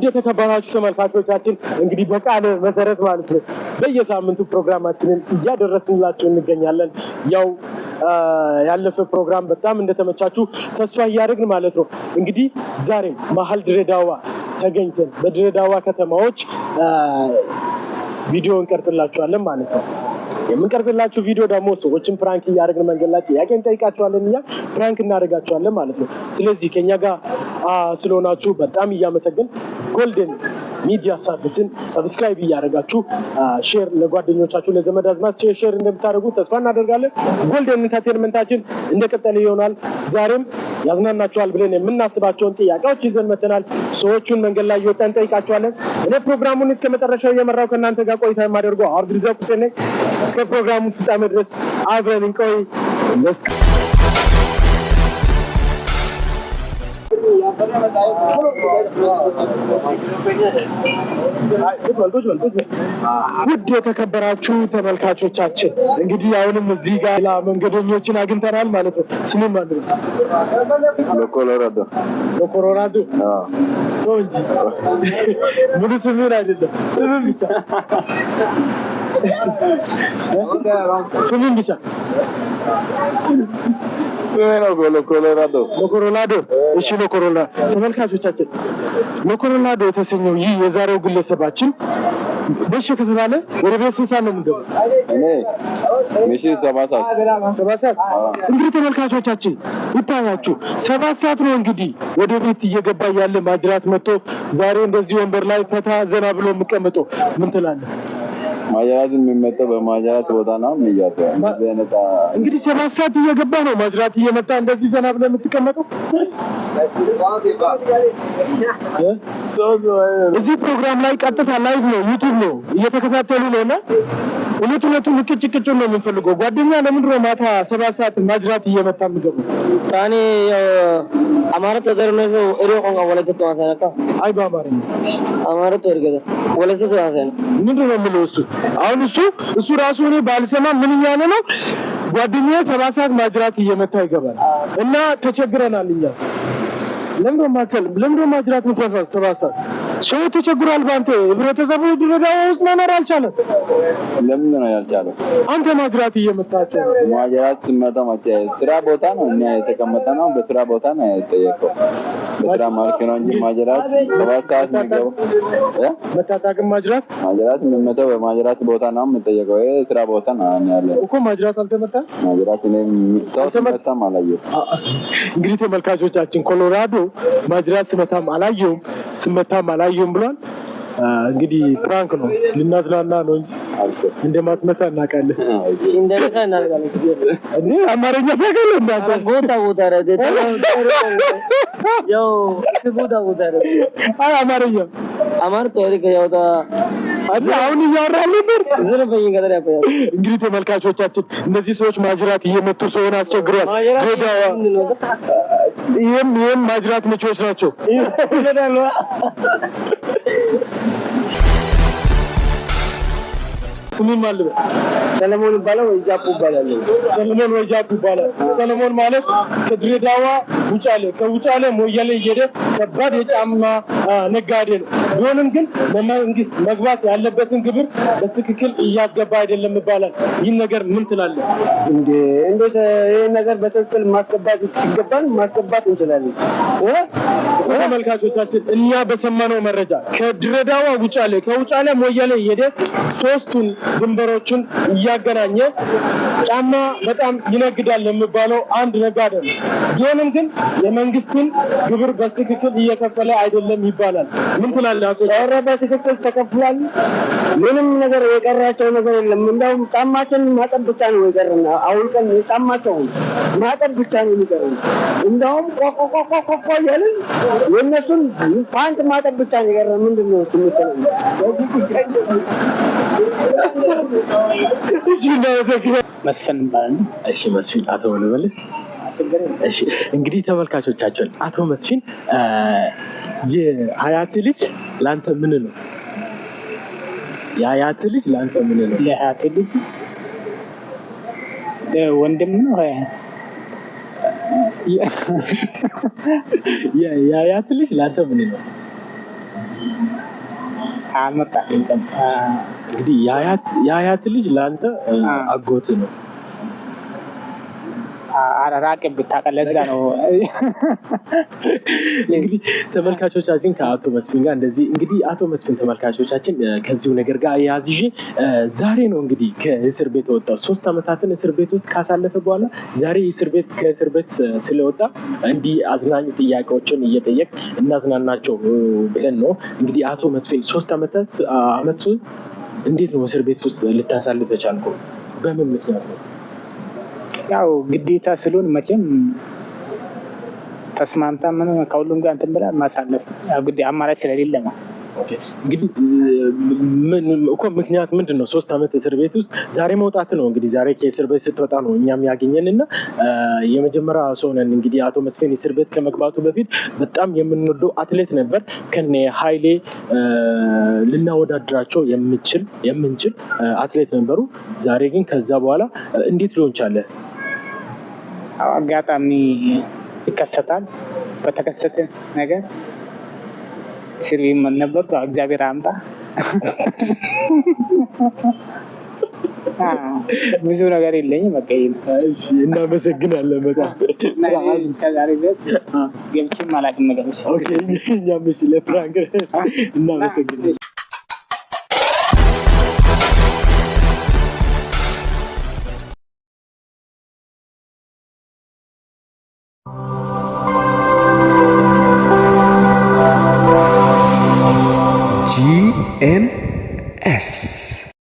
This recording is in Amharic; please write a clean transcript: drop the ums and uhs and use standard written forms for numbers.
ውድ የተከበራችሁ ተመልካቾቻችን እንግዲህ በቃለ መሰረት ማለት ነው በየሳምንቱ ፕሮግራማችንን እያደረስንላችሁ እንገኛለን። ያው ያለፈ ፕሮግራም በጣም እንደተመቻችሁ ተስፋ እያደረግን ማለት ነው። እንግዲህ ዛሬ መሀል ድሬዳዋ ተገኝተን በድሬዳዋ ከተማዎች ቪዲዮ እንቀርጽላችኋለን ማለት ነው። የምንቀርጽላችሁ ቪዲዮ ደግሞ ሰዎችን ፕራንክ እያደረግን መንገድ ላይ ጥያቄ እንጠይቃችኋለን፣ እኛ ፕራንክ እናደርጋችኋለን ማለት ነው። ስለዚህ ከኛ ጋር ስለሆናችሁ በጣም እያመሰግን ጎልደን ሚዲያ ሰርቪስን ሰብስክራይብ እያደረጋችሁ ሼር ለጓደኞቻችሁ ለዘመድ አዝማድ ሼር እንደምታደርጉ ተስፋ እናደርጋለን። ጎልደን ኢንተርቴይንመንታችን እንደቀጠለ ይሆናል። ዛሬም ያዝናናችኋል ብለን የምናስባቸውን ጥያቄዎች ይዘን መተናል። ሰዎቹን መንገድ ላይ እየወጣን እንጠይቃቸዋለን። እኔ ፕሮግራሙን እስከ መጨረሻው እየመራው ከእናንተ ጋር ቆይታ የማደርገው አብዱልረዛቅ ሁሴን ነኝ። እስከ ፕሮግራሙ ፍጻሜ ድረስ አብረን እንቆይ። ውድ የተከበራችሁ ተመልካቾቻችን እንግዲህ አሁንም እዚህ ጋር መንገደኞችን አግኝተናል ማለት ነው። ስሙ ማለት ነው ለኮሎራዶ ነው እንጂ ሙሉ ስሙን አይደለም፣ ስሙን ብቻ ስሙን ብቻ ለኮሎራዶ። እሺ ለኮሎራዶ ተመልካቾቻችን ለኮሎራዶ የተሰኘው ይህ የዛሬው ግለሰባችን በሽ ከተባለ ወደ ቤት ስንት ሰዓት ነው የምንገባው? እኔ ምሽት 7 ሰዓት። እንግዲህ ተመልካቾቻችን ይታያችሁ 7 ሰዓት ነው እንግዲህ ወደ ቤት እየገባ ያለ ማጅራት መጥቶ ዛሬ እንደዚህ ወንበር ላይ ፈታ ዘና ብሎ የሚቀመጠው ምን ትላለህ? ማጅራት የሚመጣው በማጅራት ቦታ ነው የሚያጠው። እንግዲህ 7 ሰዓት እየገባ ነው ማጅራት እየመጣ እንደዚህ ዘና ብሎ የምትቀመጠው። እዚህ ፕሮግራም ላይ ቀጥታ ላይቭ ነው፣ ዩቲዩብ ነው እየተከታተሉ ነውና ሁለቱን ቅጭቅጭ ነው የምንፈልገው። ጓደኛ ለምንድን ነው ማታ 7 ሰዓት ማጅራት እየመጣ የሚገባው? ታኔ አማርኛ ተደረነው እሪዮ ቆንጋ ወለተ ተዋሰነካ አይ በአማርኛ አማርኛ ተርገደ ወለተ ተዋሰነ ምንድን ነው የምለው? አሁን እሱ ራሱ እኔ ባልሰማ ምን እያለ ነው? ጓደኛዬ 7 ሰዓት ማጅራት እየመታ ይገባል እና ተቸግረናል እኛ። ለምንድን ነው ማጅራት የምትመታው 7 ሰዓት? ሰው ተቸግሯል። ባንተ ህብረተሰቡ ድሬዳዋ ውስጥ መኖር አልቻለም። ለምን ነው ያልቻለው? አንተ ማጅራት እየመታቸው። ማጅራት ሲመታ ስራ ቦታ ነው እኛ የተቀመጠ ነው፣ በስራ ቦታ ነው የተጠየቀው። በስራ መልክ ነው እንጂ ማጅራት 7 ሰዓት ነው መታጣቅም ማጅራት የሚመታው በማጅራት ቦታ ነው የምጠየቀው። ይሄ ስራ ቦታ ነው ያለው እኮ። ማጅራት አልተመታም። ማጅራት እኔ ሰው ሲመታም አላየሁም። እንግዲህ ተመልካቾቻችን ኮሎራዶ ማጅራት ሲመታም አላየሁም ብሏል። እንግዲህ ፕራንክ ነው ልናዝናና ነው እንጂ እንደማትመታ እናውቃለን። እንደመታ እናርጋለን። እንዴ አማርኛ ታውቃለህ? እንዳንተ ቦታ ረደ ያው ቦታ ረደ አይ አማርኛ ተወሪከ ያውታ አሁን እያወራን ነበር። ዝርበኝ ገደረ ያፈያ እንግዲህ ተመልካቾቻችን እነዚህ ሰዎች ማጅራት እየመቱ ሰውን አስቸግሯል። ይሄም ማጅራት መቾች ናቸው። ስሙን ማለት ሰለሞን ይባላል ወይ ጃፑ ይባላል? ሰለሞን ማለት ከድሬዳዋ ከውጫሌ ሞያሌ እየሄደ ከባድ የጫማ ነጋዴ ነው። ቢሆንም ግን ለመንግስት መግባት ያለበትን ግብር በትክክል እያስገባ አይደለም ይባላል። ይህን ነገር ምን ትላለህ? እንዴት ይሄን ነገር በትክክል ማስገባት ሲገባን ማስገባት እንችላለን? ተመልካቾቻችን እኛ በሰማነው መረጃ ከድሬዳዋ ከውጫሌ ሞያሌ እየሄደ 3ቱን ድንበሮችን እያገናኘ ጫማ በጣም ይነግዳል የሚባለው አንድ ነጋዴ ነው። ቢሆንም ግን የመንግስትን ግብር በትክክል እየከፈለ አይደለም ይባላል። ምን ትላለህ? ኧረ በትክክል ተከፍሏል። ምንም ነገር የቀራቸው ነገር የለም። እንደውም ጫማችን ማጠብ ብቻ ነው የቀረና አውልቀን ጫማቸውን ማጠብ ብቻ ነው የሚቀረው። እንደውም ቆቆቆቆቆ እያልን የእነሱን ፓንት ማጠብ ብቻ ነው የቀረ። ምንድን ነው እሱ የምትለው? መስፍን ማለት ነው። እሺ መስፍን አቶ ወለበል። እሺ እንግዲህ ተመልካቾቻችን አቶ መስፍን የሀያት ልጅ ላንተ ምን ነው? የሀያት ልጅ ላንተ ምን ነው? የሀያት ልጅ ወንድም ነው። የሀያት ልጅ ላንተ ምን ነው? አልመጣልኝም። እንግዲህ የአያት ልጅ ለአንተ አጎት ነው። ራቅብህ ታውቃለህ። ለዛ ነው እንግዲህ ተመልካቾቻችን ከአቶ መስፍን ጋር እንደዚህ እንግዲህ አቶ መስፍን ተመልካቾቻችን ከዚሁ ነገር ጋር ያዝዤ ዛሬ ነው እንግዲህ ከእስር ቤት ወጣው 3 አመታትን እስር ቤት ውስጥ ካሳለፈ በኋላ ዛሬ ከእስር ቤት ስለወጣ እንዲህ አዝናኝ ጥያቄዎችን እየጠየቅ እናዝናናቸው ብለን ነው እንግዲህ አቶ መስፍን 3 አመት እንዴት ነው እስር ቤት ውስጥ ልታሳልፍ የቻልከው? በምን ምክንያት ነው? ያው ግዴታ ስለሆነ መቼም ተስማምታ ምን ከሁሉም ጋር እንትን ብላ ማሳለፍ ያው ግዴታ አማራጭ ስለሌለ ነው። ኦኬ እንግዲህ ምክንያት ምንድን ነው? 3 አመት እስር ቤት ውስጥ ዛሬ መውጣት ነው እንግዲህ ዛሬ ከእስር ቤት ስትወጣ ነው እኛም ያገኘንና የመጀመሪያ ሰው ነን እንግዲህ አቶ መስፍን እስር ቤት ከመግባቱ በፊት በጣም የምንወደው አትሌት ነበር። ከነ ኃይሌ ልናወዳድራቸው የምንችል አትሌት ነበሩ። ዛሬ ግን ከዛ በኋላ እንዴት ሊሆን ቻለ? አጋጣሚ ይከሰታል። በተከሰተ ነገር ሲሪም ነበር እግዚአብሔር አምጣ ብዙ ነገር የለኝም። በቃ እሺ እናመሰግናለን በጣም እስከዛሬ ድረስ ገብቼም አላውቅም ነገሮች። ኦኬ እኛም እሺ ለፍራንክ እናመሰግናለን። GMS